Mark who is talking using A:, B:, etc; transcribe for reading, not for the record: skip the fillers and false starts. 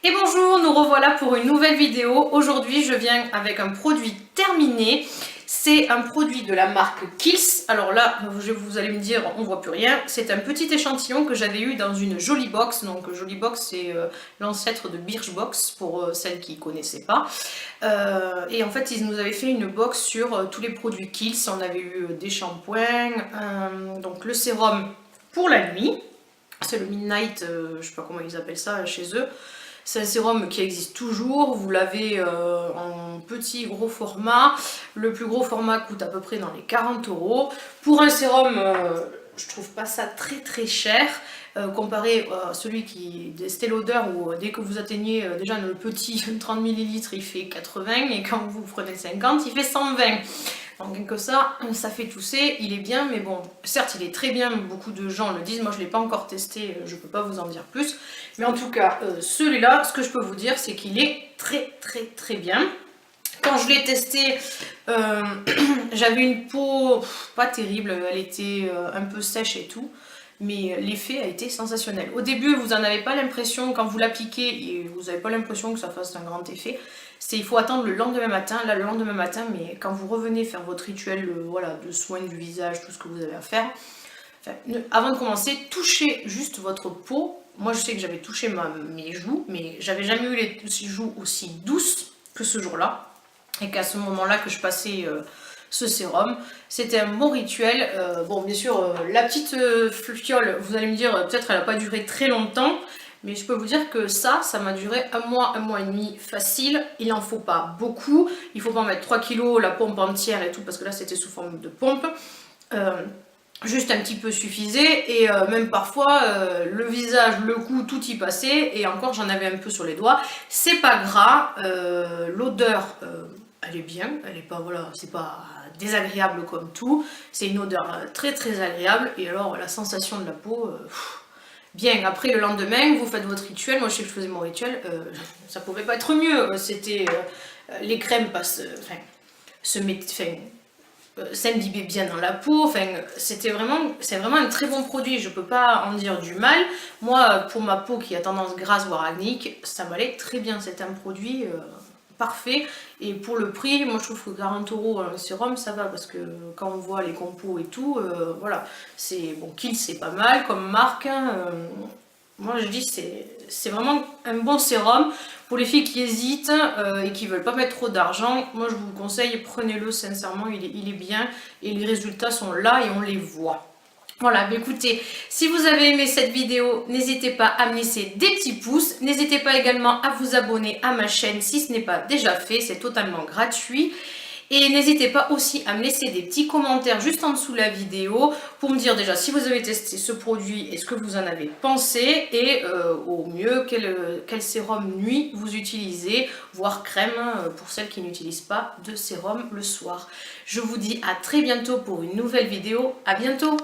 A: Et bonjour, nous revoilà pour une nouvelle vidéo. Aujourd'hui, je viens avec un produit terminé. C'est un produit de la marque Kiehl's. Alors là, vous allez me dire, on voit plus rien. C'est un petit échantillon que j'avais eu dans une Jolie Box. Donc Jolie Box, c'est l'ancêtre de Birchbox pour celles qui ne connaissaient pas. Et en fait, ils nous avaient fait une box sur tous les produits Kiehl's. On avait eu des shampoings, donc le sérum pour la nuit. C'est le Midnight, je sais pas comment ils appellent ça chez eux. C'est un sérum qui existe toujours, vous l'avez en petit gros format. Le plus gros format coûte à peu près dans les 40 €. Pour un sérum, je trouve pas ça très cher. Comparé à celui qui d'Estée Lauder où dès que vous atteignez déjà le petit 30 ml il fait 80 et quand vous prenez 50 il fait 120. Donc que ça fait tousser, il est bien, mais bon, certes il est très bien, beaucoup de gens le disent, moi je ne l'ai pas encore testé, je ne peux pas vous en dire plus, mais en tout cas, celui-là, ce que je peux vous dire, c'est qu'il est très bien. Quand je l'ai testé, j'avais une peau pas terrible, elle était un peu sèche et tout, mais l'effet a été sensationnel. Au début, vous n'en avez pas l'impression, quand vous l'appliquez, vous n'avez pas l'impression que ça fasse un grand effet. Il faut attendre le lendemain matin. Là, le lendemain matin, mais quand vous revenez faire votre rituel voilà, de soins du visage, tout ce que vous avez à faire, avant de commencer, touchez juste votre peau. Moi, je sais que j'avais touché mes joues, mais j'avais jamais eu les joues aussi douces que ce jour-là. Et qu'à ce moment-là que je passais ce sérum, c'était un bon rituel. Bon, bien sûr, la petite fiole, vous allez me dire, peut-être elle n'a pas duré très longtemps. Mais je peux vous dire que ça m'a duré un mois et demi facile. Il n'en faut pas beaucoup. Il ne faut pas en mettre 3 kg, la pompe entière et tout, parce que là c'était sous forme de pompe. Juste un petit peu suffisait. Et même parfois, le visage, le cou, tout y passait. Et encore, j'en avais un peu sur les doigts. C'est pas gras. L'odeur, elle est bien. Elle est pas, voilà, c'est pas désagréable comme tout. C'est une odeur très agréable. Et alors, la sensation de la peau... Bien, après le lendemain, vous faites votre rituel. Moi, je sais que je faisais mon rituel. Ça pouvait pas être mieux. C'était les crèmes s'imbibaient bien dans la peau. Enfin, c'est vraiment un très bon produit. Je peux pas en dire du mal. Moi, pour ma peau qui a tendance grasse voire acnéique, ça m'allait très bien. C'est un produit parfait. Et pour le prix, moi je trouve que 40 € un sérum ça va, parce que quand on voit les compos et tout, voilà, c'est bon, Kiehl's c'est pas mal comme marque, hein, moi je dis c'est vraiment un bon sérum. Pour les filles qui hésitent et qui veulent pas mettre trop d'argent, moi je vous conseille, prenez-le sincèrement, il est bien et les résultats sont là et on les voit. Voilà, bah écoutez, si vous avez aimé cette vidéo, n'hésitez pas à me laisser des petits pouces. N'hésitez pas également à vous abonner à ma chaîne si ce n'est pas déjà fait, c'est totalement gratuit. Et n'hésitez pas aussi à me laisser des petits commentaires juste en dessous de la vidéo pour me dire déjà si vous avez testé ce produit et ce que vous en avez pensé et au mieux quel sérum nuit vous utilisez, voire crème pour celles qui n'utilisent pas de sérum le soir. Je vous dis à très bientôt pour une nouvelle vidéo. À bientôt!